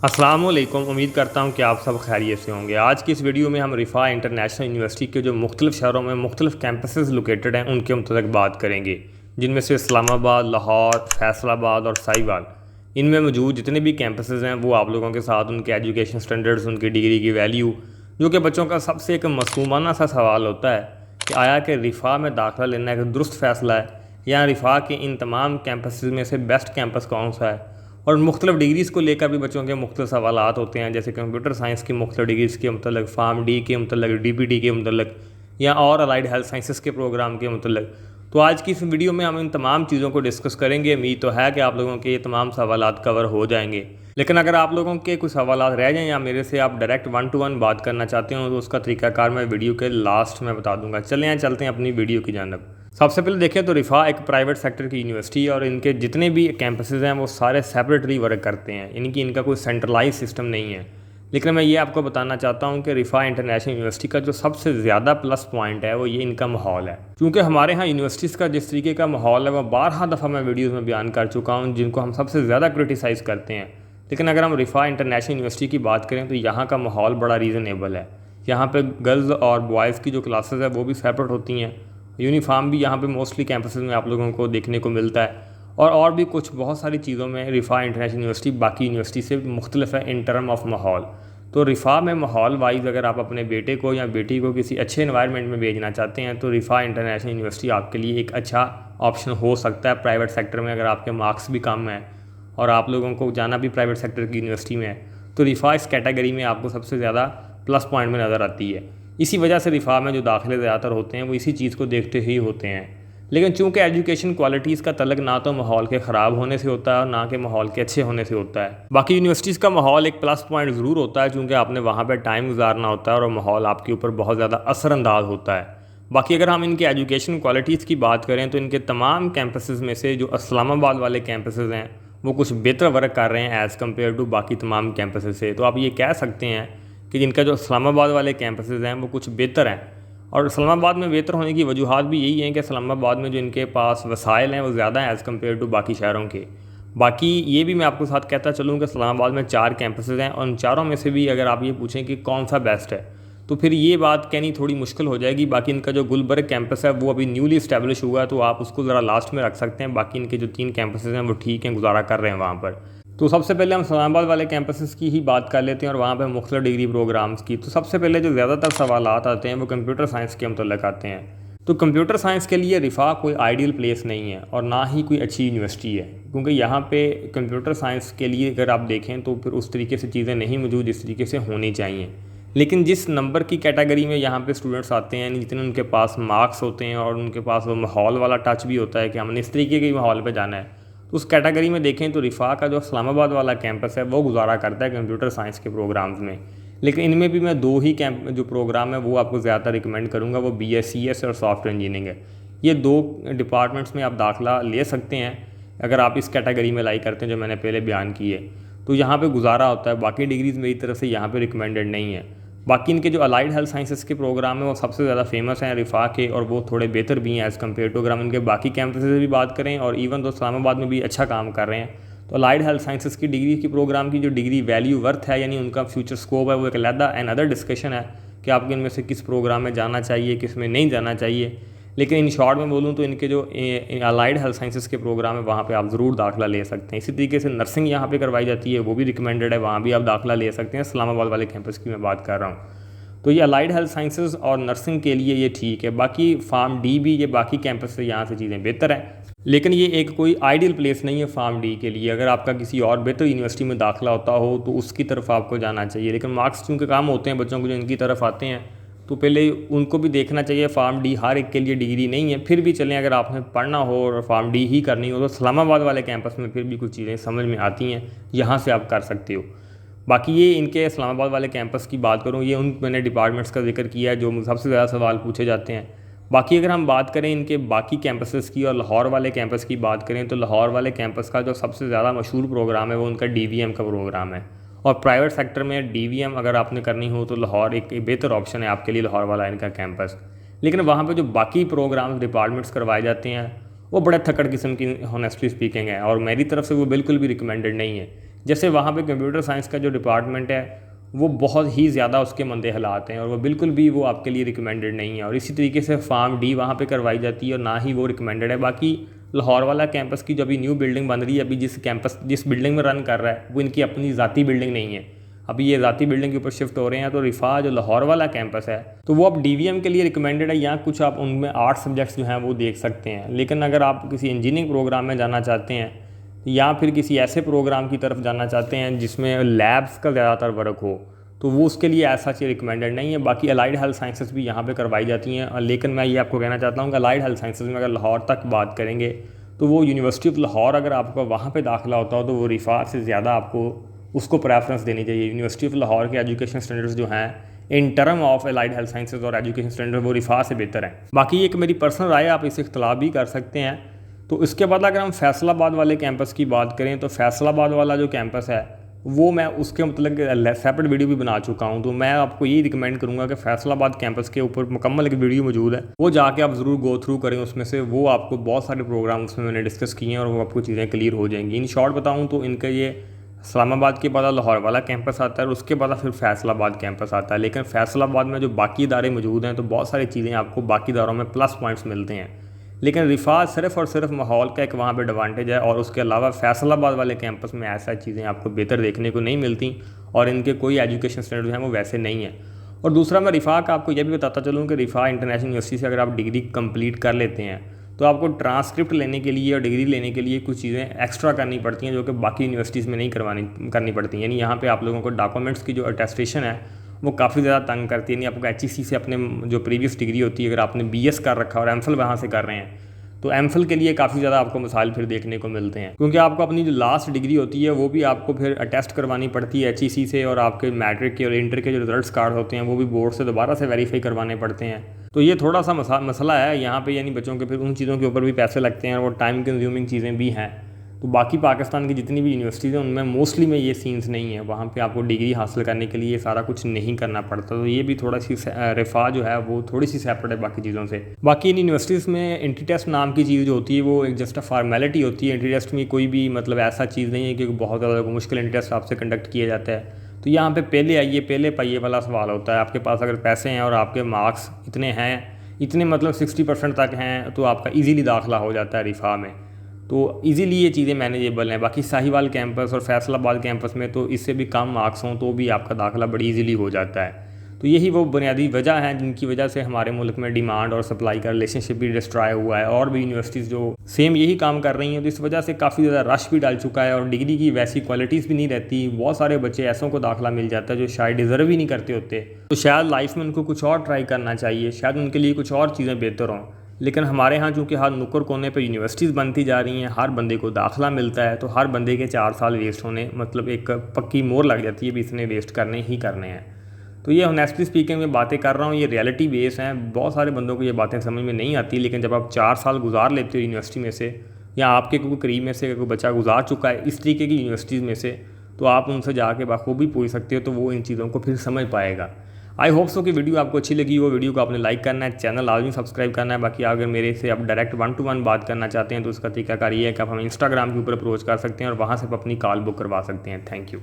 अस्सलामुअलैकुम। उम्मीद करता हूँ कि आप सब खैरियत से होंगे। आज की इस वीडियो में हम रिफ़ा इंटरनेशनल यूनिवर्सिटी के जो मुख्तलिफ़ शहरों में मुख्तलिफ़ कैंपसेस लोकेटेड हैं उनके मुतल्लिक़ बात करेंगे, जिनमें से इस्लामाबाद, लाहौर, फैसलाबाद और साहिवाल। इनमें मौजूद जितने भी कैंपसेस हैं वो आप लोगों के साथ उनके एजुकेशन स्टैंडर्ड्स, उनकी डिग्री की वैल्यू, जो कि बच्चों का सबसे एक मासूमाना सा सवाल होता है कि आया कि रिफ़ा में दाखिला लेना एक दुरुस्त फ़ैसला है या रिफ़ा के इन तमाम कैंपसेस में से बेस्ट कैंपस कौन सा है। और मुख्तलिफ़ डिग्रीज़ को लेकर भी बच्चों के मुख्तलिफ़ सवालात होते हैं, जैसे कंप्यूटर साइंस की मुख्तलिफ़ डिग्रीज़ के मतलब, फार्म डी के मतलब, डीपीटी के मतलब, या और अलाइड हेल्थ साइंसेस के प्रोग्राम के मतलब। तो आज की इस वीडियो में हम इन तमाम चीज़ों को डिस्कस करेंगे। उम्मीद तो है कि आप लोगों के ये तमाम सवालात कवर हो जाएंगे। लेकिन अगर आप लोगों के कुछ सवालात रह जाएँ या मेरे से आप डायरेक्ट 1 to 1 बात करना चाहते हो तो उसका तरीक़ाकार मैं वीडियो के लास्ट में बता दूंगा। चलते हैं अपनी वीडियो की जानब। सबसे पहले देखें तो रिफ़ा एक प्राइवेट सेक्टर की यूनिवर्सिटी है और इनके जितने भी कैंपसेस हैं वो सारे सेपरेटली वर्क करते हैं, यानी कि इनका कोई सेंट्रलाइज सिस्टम नहीं है। लेकिन मैं ये आपको बताना चाहता हूँ कि रिफ़ा इंटरनेशनल यूनिवर्सिटी का जो सबसे ज़्यादा प्लस पॉइंट है वो ये इनका माहौल है। क्योंकि हमारे यहाँ यूनिवर्सिटीज़ का जिस तरीके का माहौल है वो बारहा दफ़ा मैं वीडियोज़ में बयान कर चुका हूँ, जिनको हम सबसे ज़्यादा क्रिटिसाइज़ करते हैं। लेकिन अगर हम रिफ़ा इंटरनेशनल यूनिवर्सिटी की बात करें तो यहाँ का माहौल बड़ा रीज़नेबल है। यहाँ पर गर्ल्स और बॉयज़ की जो क्लासेस है वो भी सेपरेट होती हैं। यूनिफॉर्म भी यहाँ पे मोस्टली कैंपसेस में आप लोगों को देखने को मिलता है। और भी कुछ बहुत सारी चीज़ों में रिफ़ा इंटरनेशनल यूनिवर्सिटी बाकी यूनिवर्सिटी से मुख्तलिफ है इन टर्म ऑफ माहौल। तो रिफ़ा में माहौल वाइज अगर आप अपने बेटे को या बेटी को किसी अच्छे इन्वायरमेंट में भेजना चाहते हैं तो रिफ़ा इंटरनेशनल यूनिवर्सिटी आपके लिए एक अच्छा ऑप्शन हो सकता है। प्राइवेट सेक्टर में अगर आपके मार्क्स भी कम हैं और आप लोगों को जाना भी प्राइवेट सेक्टर की यूनिवर्सिटी में है तो रिफ़ा इस कैटेगरी में आपको सबसे ज़्यादा प्लस पॉइंट में नज़र आती है। इसी वजह से रिफ़ा में जो दाखिले ज़्यादातर होते हैं वो इसी चीज़ को देखते ही होते हैं। लेकिन चूंकि एजुकेशन क्वालिटीज़ का तल्लक ना तो माहौल के ख़राब होने से होता है और ना कि माहौल के अच्छे होने से होता है। बाकी यूनिवर्सिटीज़ का माहौल एक प्लस पॉइंट ज़रूर होता है, चूँकि आपने वहाँ पर टाइम गुजारना होता है और माहौल आपके ऊपर बहुत ज़्यादा असरअंदाज होता है। बाकी अगर हम इनकी एजुकेशन क्वालिटीज़ की बात करें तो इनके तमाम कैंपसेस में से जो इस्लामाबाद वाले कैंपसेस हैं वो कुछ बेहतर वर्क कर रहे हैं एज़ कम्पेयर टू बाकी तमाम कैंपसेस से। तो आप ये कह सकते हैं कि जिनका जो इस्लामाबाद वाले कैंपसेस हैं वो कुछ बेहतर हैं। और इस्लामाबाद में बेहतर होने की वजूहत भी यही हैं कि इस्लामाबाद में जो इनके पास वसाइल हैं वो ज़्यादा हैं एज़ कम्पेयर टू बाकी शहरों के। बाकी ये भी मैं आपके साथ कहता चलूँ कि इस्लामाबाद में 4 कैंपसेस हैं और उन चारों में से भी अगर आप ये पूछें कि कौन सा बेस्ट है तो फिर ये बात कहनी थोड़ी मुश्किल हो जाएगी। बाकी इनका जो गुलबर्ग कैंपस है वो अभी न्यूली इस्टेब्लिश हुआ है तो आप उसको ज़रा लास्ट में रख सकते हैं। बाकी इनके जो 3 कैंपसेस हैं वो ठीक हैं, गुजारा कर रहे हैं वहाँ पर। तो सबसे पहले हम इस्लामाबाद वाले कैंपसेस की ही बात कर लेते हैं और वहाँ पे मुख्तलिफ डिग्री प्रोग्राम्स की। तो सबसे पहले जो ज़्यादातर सवालात आते हैं वो कंप्यूटर साइंस के मतलब आते हैं। तो कंप्यूटर साइंस के लिए रिफ़ा कोई आइडियल प्लेस नहीं है और ना ही कोई अच्छी यूनिवर्सिटी है, क्योंकि यहाँ पे कंप्यूटर साइंस के लिए अगर आप देखें तो फिर उस तरीके से चीज़ें नहीं मौजूद जिस तरीके से होनी चाहिए। लेकिन जिस नंबर की कैटेगरी में यहाँ पे स्टूडेंट्स आते हैं, जितने उनके पास मार्क्स होते हैं और उनके पास वो माहौल वाला टच भी होता है कि हमने इस तरीके के माहौल पे जाना है, तो उस कैटेगरी में देखें तो रिफ़ा का जो इस्लामाबाद वाला कैंपस है वो गुजारा करता है कंप्यूटर साइंस के प्रोग्राम्स में। लेकिन इनमें भी मैं 2 ही कैंप जो प्रोग्राम है वो आपको ज़्यादा रिकमेंड करूँगा, वो BScs और सॉफ्टवेयर इंजीनियरिंग है। ये 2 डिपार्टमेंट्स में आप दाखिला ले सकते हैं अगर आप इस कैटेगरी में लाई करते हैं जो मैंने पहले बयान की है, तो यहाँ पे गुजारा होता है। बाकी डिग्रीज़ मेरी तरफ से यहाँ पे रिकमेंडेड नहीं है। बाकी इनके जो अलाइड हेल्थ साइंसेस के प्रोग्राम है वो सबसे ज़्यादा फेमस हैं रिफ़ा के और वो थोड़े बेहतर भी हैं एज़ कम्पेयर टू अगर हम इनके बाकी कैंपस से भी बात करें। और इवन तो इस्लामाबाद में भी अच्छा काम कर रहे हैं। तो अलाइड हेल्थ साइंसेस की डिग्री की प्रोग्राम की जो डिग्री वैल्यू वर्थ है, यानी उनका फ्यूचर स्कोप है, वो एक अलग एंड अदर डिस्कशन है कि आपको इनमें से किस प्रोग्राम में जाना चाहिए, किस में नहीं जाना चाहिए। लेकिन इन शॉर्ट में बोलूँ तो इनके जो अलाइड हेल्थ साइंसेस के प्रोग्राम है वहाँ पे आप ज़रूर दाखिला ले सकते हैं। इसी तरीके से नर्सिंग यहाँ पे करवाई जाती है, वो भी रिकमेंडेड है, वहाँ भी आप दाखिला ले सकते हैं। इस्लामाबाद वाले कैंपस की मैं बात कर रहा हूँ। तो ये अलाइड हेल्थ साइंसेस और नर्सिंग के लिए ये ठीक है। बाकी फार्म डी भी ये बाकी कैंपस से यहाँ से चीज़ें बेहतर हैं, लेकिन ये एक कोई आइडियल प्लेस नहीं है फार्म डी के लिए। अगर आपका किसी और बेहतर यूनिवर्सिटी में दाखिला होता हो तो उसकी तरफ आपको जाना चाहिए। लेकिन मार्क्स चूँकि काम होते हैं बच्चों को जो इनकी तरफ आते हैं तो पहले उनको भी देखना चाहिए। फार्म डी हर एक के लिए डिग्री नहीं है, फिर भी चलें अगर आपने पढ़ना हो और फार्म डी ही करनी हो तो इस्लामाबाद वाले कैंपस में फिर भी कुछ चीज़ें समझ में आती हैं, यहाँ से आप कर सकते हो। बाकी ये इनके इस्लामाबाद वाले कैंपस की बात करूँ, ये उन मैंने डिपार्टमेंट्स का जिक्र किया है जो सबसे ज़्यादा सवाल पूछे जाते हैं। बाकी अगर हम बात करें इनके बाकी कैंपसेस की और लाहौर वाले कैंपस की बात करें तो लाहौर वाले कैंपस का जो सबसे ज़्यादा मशहूर प्रोग्राम है वो उनका DVM का प्रोग्राम है। और प्राइवेट सेक्टर में DVM अगर आपने करनी हो तो लाहौर एक बेहतर ऑप्शन है आपके लिए, लाहौर वाला इनका कैंपस। लेकिन वहाँ पर जो बाकी प्रोग्राम डिपार्टमेंट्स करवाए जाते हैं वो बड़े थकड़ किस्म की हॉनेस्टली स्पीकिंग है और मेरी तरफ से वो बिल्कुल भी रिकमेंडेड नहीं है, जैसे वहाँ पे कंप्यूटर साइंस का जो डिपार्टमेंट है वो बहुत ही ज़्यादा उसके मंदे हालात हैं और वो बिल्कुल भी वो आपके लिए रिकमेंडेड नहीं है। और इसी तरीके से फार्म डी वहाँ पे करवाई जाती है और ना ही वो रिकमेंडेड है। बाकी लाहौर वाला कैंपस की जो अभी न्यू बिल्डिंग बन रही है, अभी जिस बिल्डिंग में रन कर रहा है वो इनकी अपनी ज़ाती बिल्डिंग नहीं है, अभी ये ज़ाती बिल्डिंग के ऊपर शिफ्ट हो रहे हैं। तो रिफा जो लाहौर वाला कैंपस है तो वो अब डीवीएम के लिए रिकमेंडेड है, या कुछ आप उनमें आर्ट सब्जेक्ट्स जो हैं वो देख सकते हैं। लेकिन अगर आप किसी इंजीनियरिंग प्रोग्राम में जाना चाहते हैं या फिर किसी ऐसे प्रोग्राम की तरफ जाना चाहते हैं जिसमें लैब्स का ज़्यादातर वर्क हो, तो वो उसके लिए ऐसा चीज़ रिकमेंडेड नहीं है। बाकी अलाइड हेल्थ साइंसेस भी यहाँ पे करवाई जाती हैं। लेकिन मैं ये आपको कहना चाहता हूँ कि अलाइड हेल्थ साइंसेस में अगर लाहौर तक बात करेंगे तो वो यूनिवर्सिटी ऑफ लाहौर अगर आपका वहाँ पे दाखिला होता हो तो वो रिफा से ज़्यादा आपको उसको प्रेफरेंस देनी चाहिए। यूनिवर्सिटी ऑफ लाहौर के एजुकेशन स्टैंडर्ड्स जो हैं in term of allied health sciences और एजुकेशन स्टैंडर्ड वो रिफा से बेहतर हैं। बाकी ये एक मेरी पर्सनल राय है, आप इसे इख्तलाफ भी कर सकते हैं। तो इसके बाद अगर हम फैसलाबाद वाले कैंपस की बात करें तो फैसलाबाद वाला जो कैंपस है वो मैं उसके मतलब सेपरेट वीडियो भी बना चुका हूँ। तो मैं आपको यही रिकमेंड करूँगा कि फैसलाबाद कैंपस के ऊपर मुकम्मल एक वीडियो मौजूद है, वो जाके आप ज़रूर गो थ्रू करें। उसमें से वो आपको बहुत सारे प्रोग्राम उसमें मैंने डिस्कस किए हैं और वो आपको चीज़ें क्लियर हो जाएंगी। इन शॉर्ट बताऊँ तो इनका ये इस्लामाबाद के बाद लाहौर वाला कैंपस आता है और उसके बाद फिर फैसलाबाद कैंपस आता है। लेकिन फैसलाबाद में जो बाकी इदारे मौजूद हैं तो बहुत सारी चीज़ें आपको बाकी इदारों में प्लस पॉइंट्स मिलते हैं। लेकिन रिफा सिर्फ और सिर्फ माहौल का एक वहाँ पे एडवांटेज है और उसके अलावा फैसलाबाद वाले कैंपस में ऐसा चीज़ें आपको बेहतर देखने को नहीं मिलती और इनके कोई एजुकेशन स्टैंडर्ड हैं वो वैसे नहीं है। और दूसरा मैं रिफा का आपको यह भी बताता चलूँ कि रिफा इंटरनेशनल यूनिवर्सिटी से अगर आप डिग्री कंप्लीट कर लेते हैं तो आपको ट्रांसक्रिप्ट लेने के लिए और डिग्री लेने के लिए कुछ चीज़ें एक्स्ट्रा करनी पड़ती हैं जो कि बाकी यूनिवर्सिटीज़ में नहीं करनी पड़ती हैं। यानी यहाँ पे आप लोगों को डॉक्यूमेंट्स की जो अटेस्टेशन है वो काफ़ी ज़्यादा तंग करती है। यानी आपको HEC से अपने जो प्रीवियस डिग्री होती है, अगर आपने BS कर रखा और MPhil वहाँ से कर रहे हैं तो MPhil के लिए काफ़ी ज़्यादा आपको मसाइल फिर देखने को मिलते हैं, क्योंकि आपको अपनी जो लास्ट डिग्री होती है वो भी आपको फिर अटेस्ट करवानी पड़ती है HEC से, और आपके मैट्रिक के और इंटर के जो रिजल्ट्स कार्ड होते हैं वो भी बोर्ड से दोबारा से वेरीफाई करवाने पड़ते हैं। तो ये थोड़ा सा मसला है यहाँ पे, यानी बच्चों के फिर उन चीज़ों के ऊपर भी पैसे लगते हैं और वो टाइम कंज्यूमिंग चीज़ें भी हैं। तो बाकी पाकिस्तान की जितनी भी यूनिवर्सिटीज़ हैं उनमें मोस्टली में ये सीन्स नहीं है, वहाँ पे आपको डिग्री हासिल करने के लिए सारा कुछ नहीं करना पड़ता। तो ये भी थोड़ा सी रिफा जो है वो थोड़ी सी सेपरेट है बाकी चीज़ों से। बाकी इन यूनिवर्सिटीज़ में एंट्री टेस्ट नाम की चीज़ जो होती है वो एक जस्ट अ फॉर्मेलिटी होती है। एंट्री टेस्ट में कोई भी मतलब ऐसा चीज़ नहीं है कि बहुत ज़्यादा मुश्किल एंट्री टेस्ट आपसे कंडक्ट किया जाता है। तो यहाँ पे पहले आइए पहले पाइए वाला सवाल होता है। आपके पास अगर पैसे हैं और आपके मार्क्स इतने हैं, इतने मतलब 60% तक हैं, तो आपका इजीली दाखिला हो जाता है रिफा में। तो इजीली ये चीज़ें मैनेजेबल हैं। बाकी साहिवाल कैंपस और फैसलाबाद कैंपस में तो इससे भी कम मार्क्स हों तो भी आपका दाखिला बड़ी इजीली हो जाता है। तो यही वो बुनियादी वजह है जिनकी वजह से हमारे मुल्क में डिमांड और सप्लाई का रिलेशनशिप भी डिस्ट्रॉय हुआ है, और भी यूनिवर्सिटीज़ जो सेम यही काम कर रही हैं। तो इस वजह से काफ़ी ज़्यादा रश भी डाल चुका है और डिग्री की वैसी क्वालिटीज़ भी नहीं रहती। बहुत सारे बच्चे ऐसों को दाखिला मिल जाता है जो शायद डिज़र्व ही नहीं करते होते। तो शायद लाइफ में उनको कुछ और ट्राई करना चाहिए, शायद उनके लिए कुछ और चीज़ें बेहतर हों। लेकिन हमारे यहाँ चूँकि हर नुक्कड़ कोने पे यूनिवर्सिटीज़ बनती जा रही हैं, हर बंदे को दाखिला मिलता है, तो हर बंदे के 4 साल वेस्ट होने मतलब एक पक्की मोहर लग जाती है भी इसने वेस्ट करने ही करने हैं। तो ये ऑनेस्टली स्पीकिंग में बातें कर रहा हूँ, ये रियलिटी बेस हैं। बहुत सारे बंदों को ये बातें समझ में नहीं आती, लेकिन जब आप 4 साल गुजार लेते हो यूनिवर्सिटी में से, या आपके कोई करीब में से कोई बच्चा गुजार चुका है इस तरीके की यूनिवर्सिटीज़ में से, तो आप उनसे जाके बखूबी पूछ सकते हो, तो वो इन चीज़ों को फिर समझ पाएगा। आई होप सो कि वीडियो आपको अच्छी लगी हो। वीडियो को आपने लाइक करना है, चैनल लाजमी सब्सक्राइब करना है। बाकी अगर मेरे से आप डायरेक्ट 1 to 1 बात करना चाहते हैं तो उसका तरीकाकार ये है कि आप हमें इंस्टाग्राम के ऊपर अप्रोच कर सकते हैं और वहाँ से आप अपनी कॉल बुक करवा सकते हैं। Thank you.